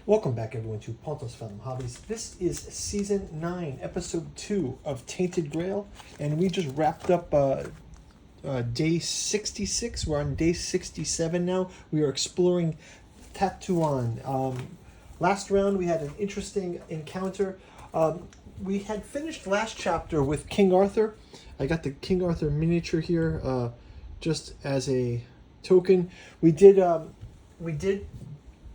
Welcome back, everyone, to Tainted Hobbies. This is Season 9, Episode 2 of Tainted Grail, and we just wrapped up day 66. We're on day 67 now. We are exploring Tuathan. Last round, we had an interesting encounter. We had finished last chapter with King Arthur. I got the King Arthur miniature here just as a token. We did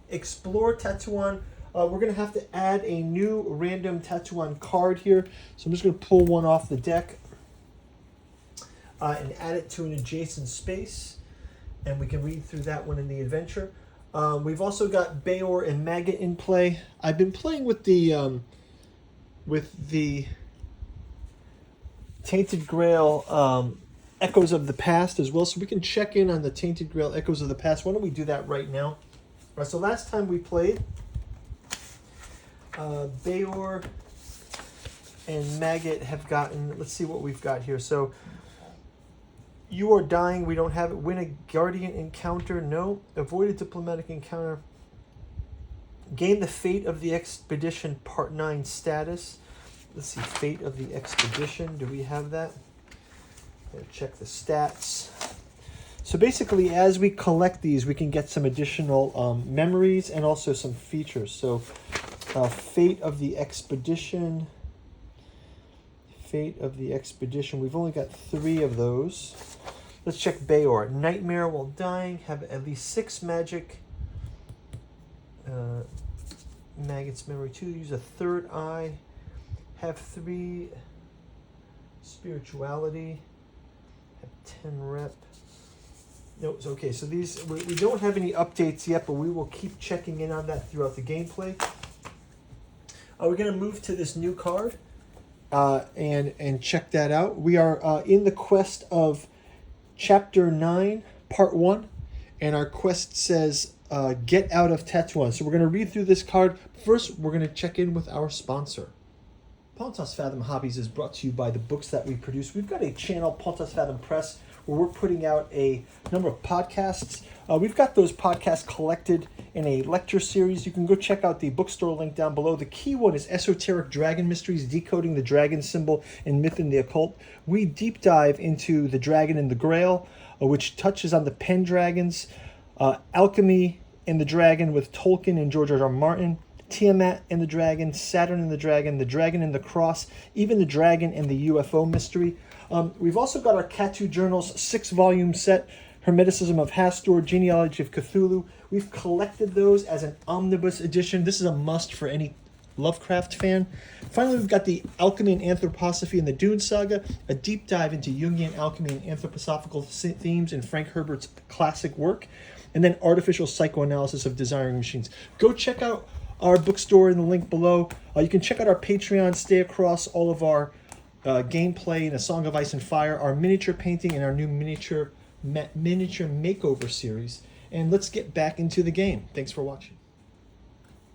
explore Tuathan. We're going to have to add a new random Tuathan card here. So I'm just going to pull one off the deck and add it to an adjacent space. And we can read through that one in the adventure. We've also got Bayor and Maggot in play. I've been playing with the Tainted Grail Echoes of the Past as well. So we can check in on the Tainted Grail Echoes of the Past. Why don't we do that right now? All right, so last time we played, Bayor and Maggot have gotten, let's see what we've got here. So, you are dying, we don't have it. Win a Guardian encounter, no. Avoid a diplomatic encounter. Gain the Fate of the Expedition Part 9 status. Let's see, Fate of the Expedition, do we have that? Check the stats. So basically, as we collect these, we can get some additional memories and also some features. So, Fate of the Expedition. Fate of the Expedition. We've only got 3 of those. Let's check Bayor. Nightmare while dying. Have at least 6 magic. Maggot's memory 2. Use a third eye. Have 3 spirituality. Have 10 rep. No, it's okay. So these we don't have any updates yet, but we will keep checking in on that throughout the gameplay. We're going to move to this new card and check that out. We are in the quest of Chapter 9, Part 1, and our quest says Get Out of Tuathan. So we're going to read through this card. First, we're going to check in with our sponsor. Pontos Fathom Hobbies is brought to you by the books that we produce. We've got a channel, Pontos Fathom Press, where we're putting out a number of podcasts. We've got those podcasts collected in a lecture series. You can go check out the bookstore link down below. The key one is Esoteric Dragon Mysteries, Decoding the Dragon Symbol and Myth in the Occult. We deep dive into the dragon and the Grail, which touches on the Pendragons, Alchemy and the Dragon with Tolkien and George R.R. Martin, Tiamat and the Dragon, Saturn and the Dragon and the Cross, even the Dragon and the UFO Mystery. We've also got our Catu Journals 6-volume set, Hermeticism of Hastur, Genealogy of Cthulhu. We've collected those as an omnibus edition. This is a must for any Lovecraft fan. Finally, we've got the Alchemy and Anthroposophy in the Dune Saga, a deep dive into Jungian alchemy and anthroposophical themes in Frank Herbert's classic work, and then Artificial Psychoanalysis of Desiring Machines. Go check out our bookstore in the link below. You can check out our Patreon, stay across all of our gameplay in A Song of Ice and Fire, our miniature painting, and our new miniature makeover series. And let's get back into the game. Thanks for watching.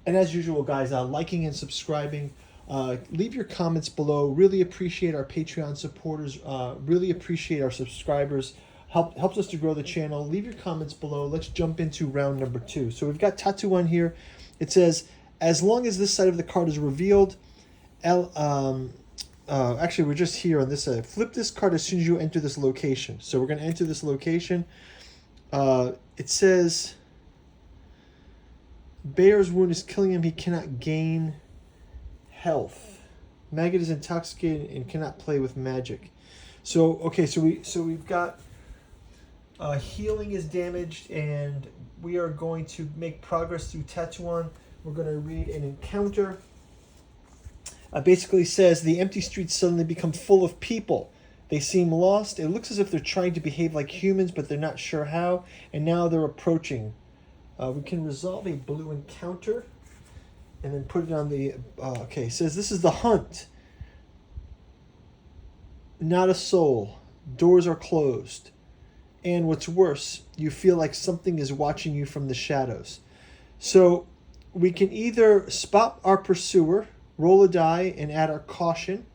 And as usual, guys, liking and subscribing. Leave your comments below. Really appreciate our Patreon supporters. Really appreciate our subscribers. Helps us to grow the channel. Leave your comments below. Let's jump into round number 2. So we've got Tuathan here. It says, as long as this side of the card is revealed, actually, we're just here on this side. Flip this card as soon as you enter this location. So we're going to enter this location. It says, Bayor's wound is killing him. He cannot gain health. Maggot is intoxicated and cannot play with magic. So, okay, so we've got healing is damaged, and we are going to make progress through Tuathan. We're going to read an encounter. Basically says, the empty streets suddenly become full of people. They seem lost. It looks as if they're trying to behave like humans, but they're not sure how. And now they're approaching. We can resolve a blue encounter and then put it on the... okay, it says, this is the hunt. Not a soul. Doors are closed. And what's worse, you feel like something is watching you from the shadows. So we can either spot our pursuer, roll a die, and add our caution.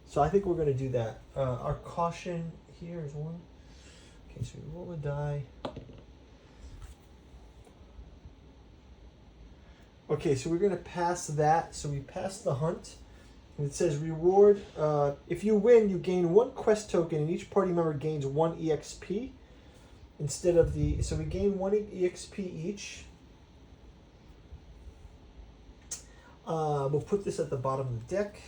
So I think we're going to do that. Our caution here is 1. Okay, so we roll a die. Okay, so we're going to pass that. So we passed the hunt. And it says reward. If you win, you gain 1 quest token, and each party member gains 1 EXP. Instead of the... So we gain 1 EXP each. We'll put this at the bottom of the deck.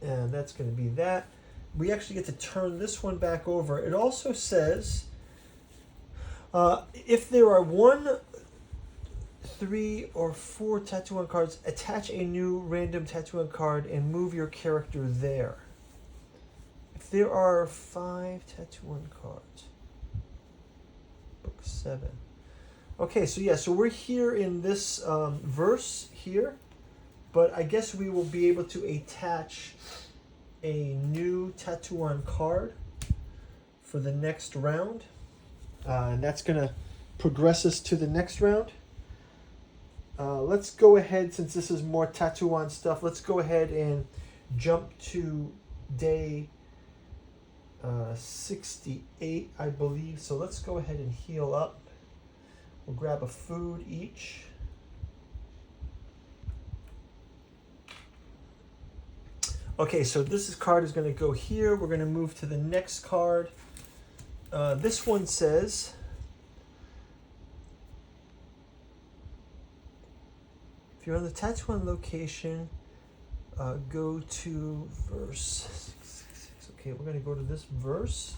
And that's going to be that. We actually get to turn this one back over. It also says... if there are 1, 3, or 4 Tuathan cards, attach a new random Tuathan card and move your character there. If there are 5 Tuathan cards, book 7. Okay, so yeah, so we're here in this verse here, but I guess we will be able to attach a new Tuathan card for the next round. And that's going to progress us to the next round. Let's go ahead, since this is more Tuathan stuff, let's go ahead and jump to day 68, I believe. So let's go ahead and heal up. We'll grab a food each. Okay, so this card is going to go here. We're going to move to the next card. This one says, if you're on the Tuathan location, go to verse 666. Okay, we're going to go to this verse.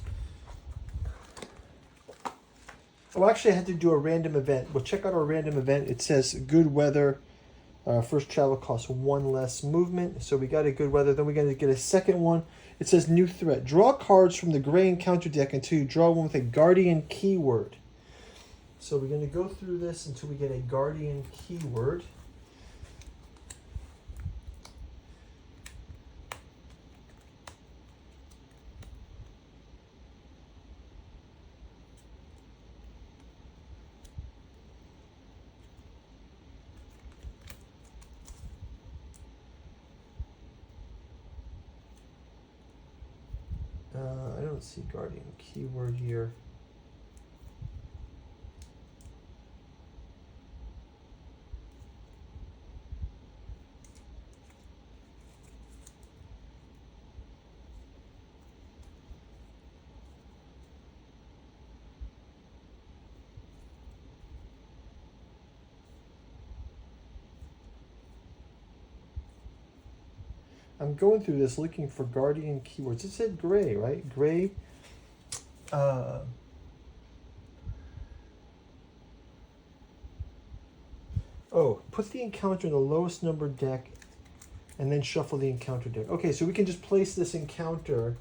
Oh, actually, I had to do a random event. We'll check out our random event. It says good weather. First travel costs 1 less movement. So we got a good weather. Then we're going to get a second one. It says new threat. Draw cards from the gray encounter deck until you draw one with a guardian keyword. So we're going to go through this until we get a guardian keyword. I don't see guardian keyword here. I'm going through this looking for guardian keywords. It said gray, right? Gray. Oh, put the encounter in the lowest numbered deck and then shuffle the encounter deck. Okay, so we can just place this encounter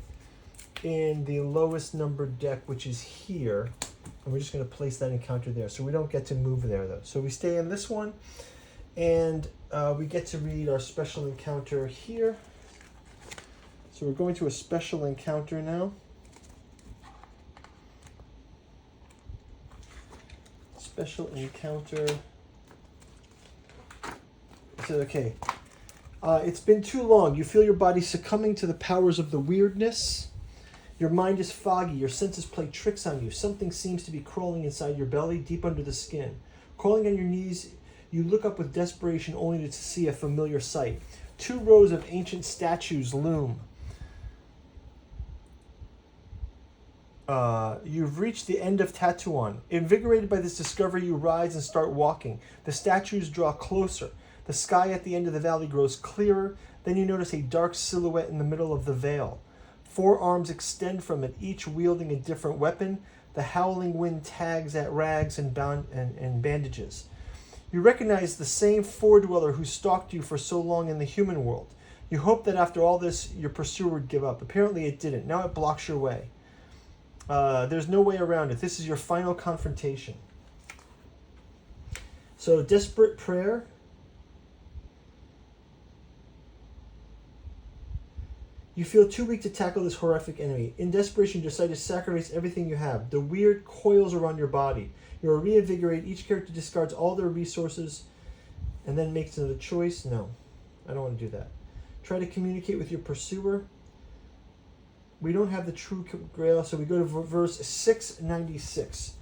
in the lowest numbered deck, which is here. And we're just going to place that encounter there. So we don't get to move there, though. So we stay in this one. And we get to read our special encounter here. So we're going to a special encounter now. Special encounter. It said, okay. It's been too long. You feel your body succumbing to the powers of the weirdness. Your mind is foggy. Your senses play tricks on you. Something seems to be crawling inside your belly, deep under the skin. Crawling on your knees, you look up with desperation only to see a familiar sight. 2 rows of ancient statues loom. You've reached the end of Tuathan. Invigorated by this discovery, you rise and start walking. The statues draw closer. The sky at the end of the valley grows clearer. Then you notice a dark silhouette in the middle of the vale. 4 arms extend from it, each wielding a different weapon. The howling wind tags at rags and bandages. You recognize the same four-dweller who stalked you for so long in the human world. You hoped that after all this, your pursuer would give up. Apparently it didn't. Now it blocks your way. There's no way around it. This is your final confrontation. So, desperate prayer. You feel too weak to tackle this horrific enemy. In desperation, you decide to sacrifice everything you have. The weird coils around your body. You are reinvigorated. Each character discards all their resources and then makes another choice. No, I don't want to do that. Try to communicate with your pursuer. We don't have the true Grail, so we go to verse 696.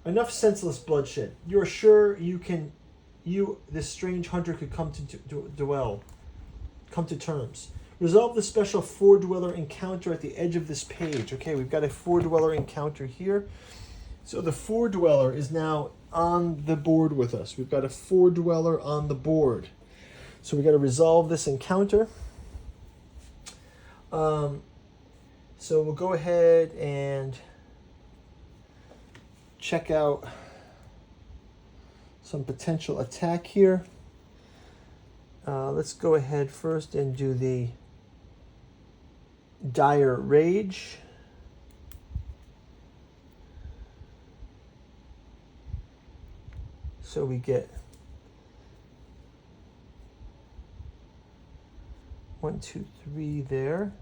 Enough senseless bloodshed. You are sure this strange hunter could come to terms. Resolve the special four-dweller encounter at the edge of this page. Okay, we've got a four-dweller encounter here. So the four-dweller is now on the board with us. We've got a four-dweller on the board. So we've got to resolve this encounter. So we'll go ahead and check out some potential attack here. Let's go ahead first and do the Dire Rage. So we get 1, 2, 3 there.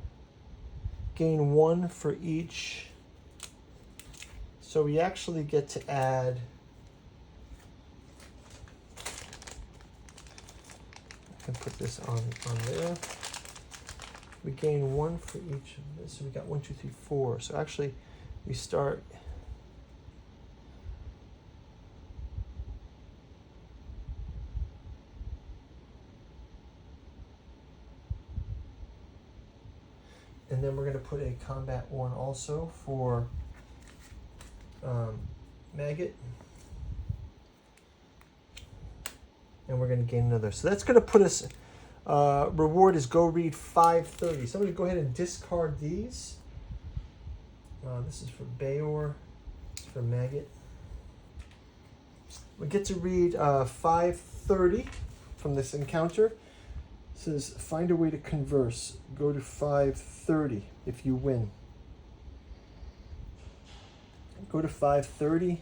Gain 1 for each. So we actually get to add, I can put this on there. We gain 1 for each of this. So we got 1, 2, 3, 4. So actually we start and then we're going to put a combat 1 also for Maggot. And we're going to gain another. So that's going to put us, reward is go read 530. So I'm going to go ahead and discard these. This is for Bayor, this is for Maggot. We get to read 530 from this encounter. It says, find a way to converse. Go to 530 if you win. Go to 530.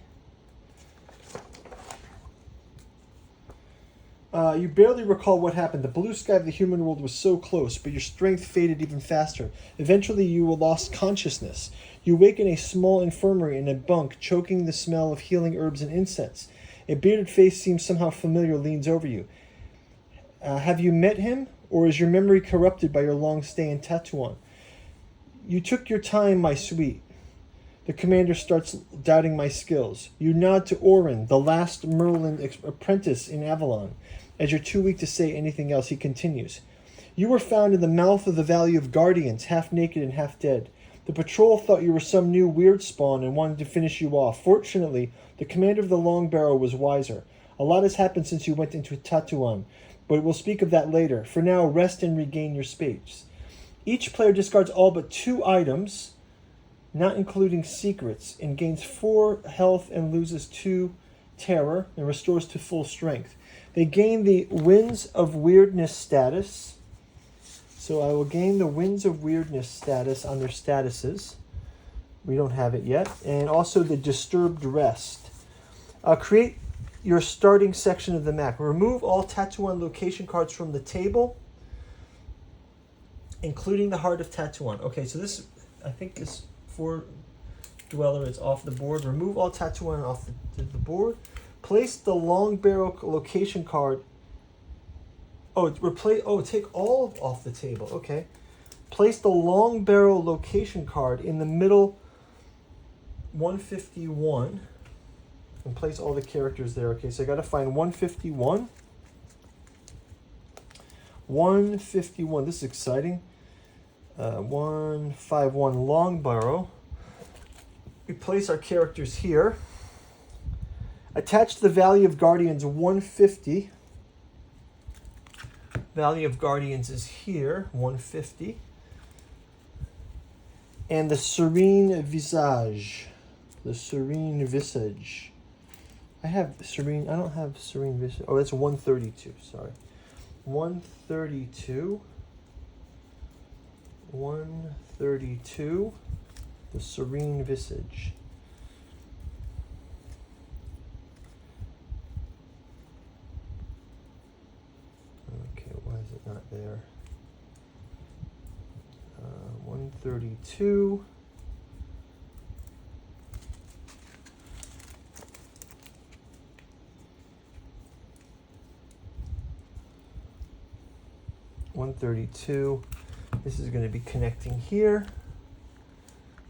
You barely recall what happened. The blue sky of the human world was so close, but your strength faded even faster. Eventually, you lost consciousness. You wake in a small infirmary in a bunk, choking the smell of healing herbs and incense. A bearded face seems somehow familiar, leans over you. Have you met him, or is your memory corrupted by your long stay in Tuathan? You took your time, my sweet. The commander starts doubting my skills. You nod to Orin, the last Merlin apprentice in Avalon. As you're too weak to say anything else, he continues. You were found in the mouth of the Valley of Guardians, half naked and half dead. The patrol thought you were some new weird spawn and wanted to finish you off. Fortunately, the commander of the Long Barrow was wiser. A lot has happened since you went into Tuathan, but we'll speak of that later. For now, rest and regain your space. Each player discards all but 2 items, not including secrets, and gains 4 health and loses 2 terror and restores to full strength. They gain the Winds of Weirdness status. So I will gain the Winds of Weirdness status on their statuses. We don't have it yet. And also the Disturbed Rest. Create your starting section of the map. Remove all Tuathan location cards from the table, including the Heart of Tuathan. Okay, so this, I think this 4-dweller is off the board. Remove all Tuathan off the board. Place the Long Barrow location card. Take all off the table. Okay. Place the Long Barrow location card in the middle 151 and place all the characters there. Okay, so I got to find 151. 151. This is exciting. 151 Long Barrow. We place our characters here. Attach the Valley of Guardians 150. Valley of Guardians is here, 150. And the Serene Visage. The Serene Visage. I don't have Serene Visage. Oh, that's 132, sorry. 132. 132. The Serene Visage. Not there. 132. This is going to be connecting here.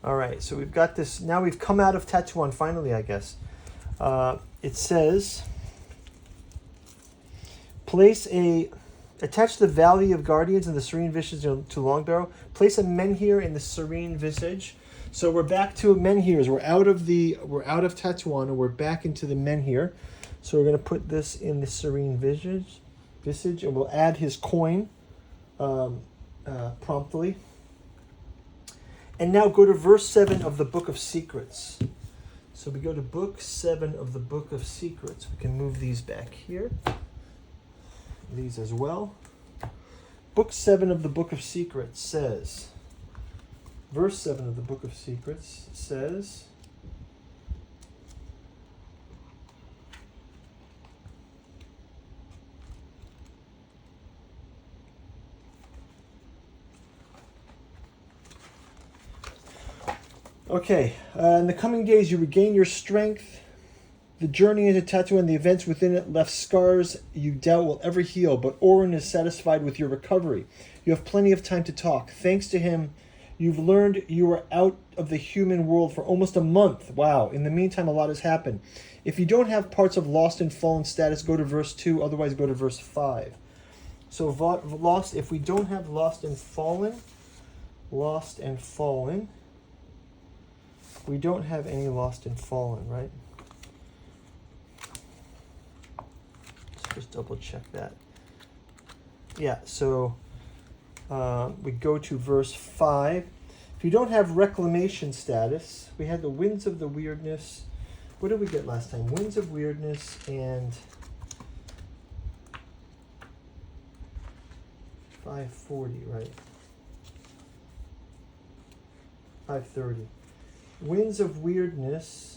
All right, so we've got this. Now we've come out of Tuathan finally, I guess. It says, attach the Valley of Guardians and the Serene Visage to Longbarrow. Place a Menhir in the Serene Visage. So we're back to Menhirs. We're out of Tuathan and we're back into the Menhir. So we're going to put this in the Serene Visage, and we'll add his coin promptly. And now go to verse 7 of the Book of Secrets. So we go to book 7 of the Book of Secrets. We can move these back here. These as well. Book 7 of the Book of Secrets says, verse 7 of the Book of Secrets says, okay, in the coming days you regain your strength. The journey into Tuathan and the events within it left scars you doubt will ever heal, but Orin is satisfied with your recovery. You have plenty of time to talk. Thanks to him, you've learned you were out of the human world for almost a month. Wow. In the meantime, a lot has happened. If you don't have parts of Lost and Fallen status, go to verse 2. Otherwise, go to verse 5. So, Lost, if we don't have Lost and Fallen, we don't have any Lost and Fallen, right? Just double check that. Yeah, so we go to verse 5. If you don't have reclamation status, we had the Winds of the Weirdness. What did we get last time? Winds of Weirdness and 540, right? 530. Winds of Weirdness.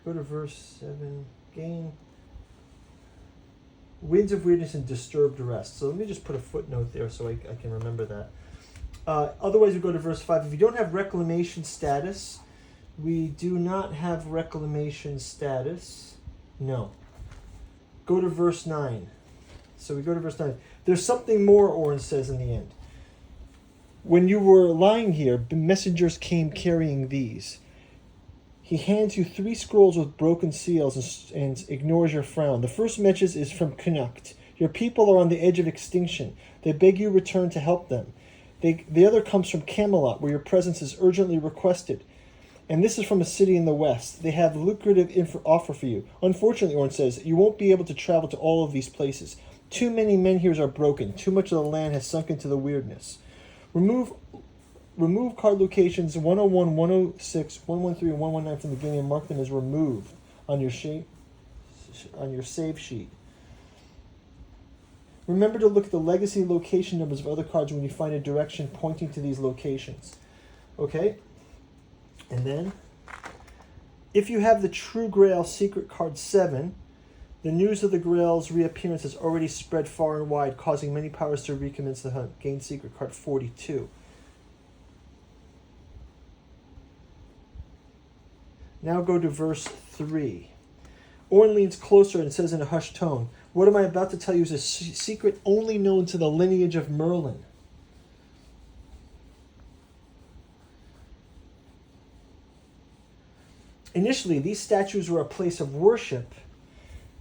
Go to verse 7. Gain Winds of Weirdness and Disturbed Rest. So let me just put a footnote there so I can remember that. Otherwise, we go to verse 5. If you don't have reclamation status, we do not have reclamation status. No. Go to verse 9. So we go to verse 9. There's something more, Orin says in the end. When you were lying here, messengers came carrying these. He hands you 3 scrolls with broken seals and ignores your frown. The first message is from Connacht. Your people are on the edge of extinction. They beg you return to help them. The other comes from Camelot, where your presence is urgently requested. And this is from a city in the west. They have lucrative offer for you. Unfortunately, Orin says, you won't be able to travel to all of these places. Too many Menhirs are broken. Too much of the land has sunk into the weirdness. Remove card locations 101, 106, 113, and 119 from the beginning and mark them as removed on your save sheet. Remember to look at the legacy location numbers of other cards when you find a direction pointing to these locations. Okay? And then, if you have the True Grail Secret Card 7, the news of the Grail's reappearance has already spread far and wide, causing many powers to recommence the hunt. Gain Secret Card 42. Now go to verse 3. Orin leans closer and says in a hushed tone, what am I about to tell you is a secret only known to the lineage of Merlin. Initially, these statues were a place of worship.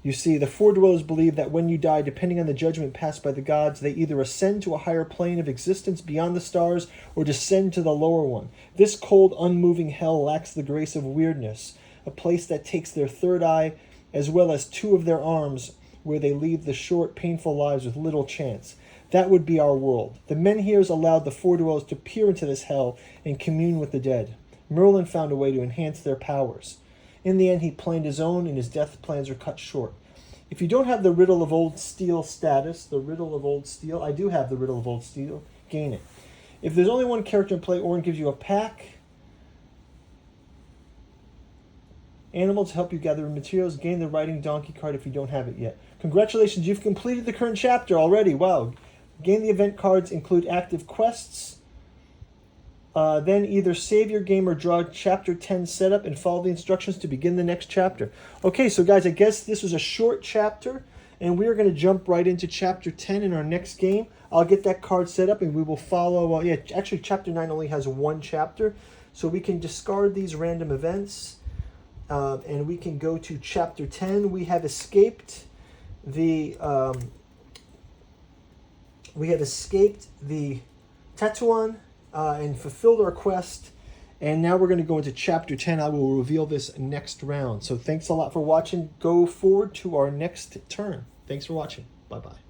You see, the Four Dwellers believe that when you die, depending on the judgment passed by the gods, they either ascend to a higher plane of existence beyond the stars or descend to the lower one. This cold, unmoving hell lacks the grace of weirdness, a place that takes their third eye as well as 2 of their arms, where they lead the short, painful lives with little chance. That would be our world. The Menhirs allowed the Four Dwellers to peer into this hell and commune with the dead. Merlin found a way to enhance their powers. In the end, he planned his own, and his death plans are cut short. If you don't have the Riddle of Old Steel status, I do have the Riddle of Old Steel, gain it. If there's only one character in play, Orin gives you a pack. Animal to help you gather materials. Gain the Riding Donkey card if you don't have it yet. Congratulations, you've completed the current chapter already. Wow. Gain the event cards include active quests. Then either save your game or draw Chapter 10 setup and follow the instructions to begin the next chapter. Okay, so guys, I guess this was a short chapter, and we are going to jump right into Chapter 10 in our next game. I'll get that card set up, and we will follow... actually, Chapter 9 only has 1 chapter, So we can discard these random events, and we can go to chapter 10. We have escaped the Tuathan and fulfilled our quest. And now we're going to go into chapter 10. I will reveal this next round. So thanks a lot for watching. Go forward to our next turn. Thanks for watching. Bye-bye.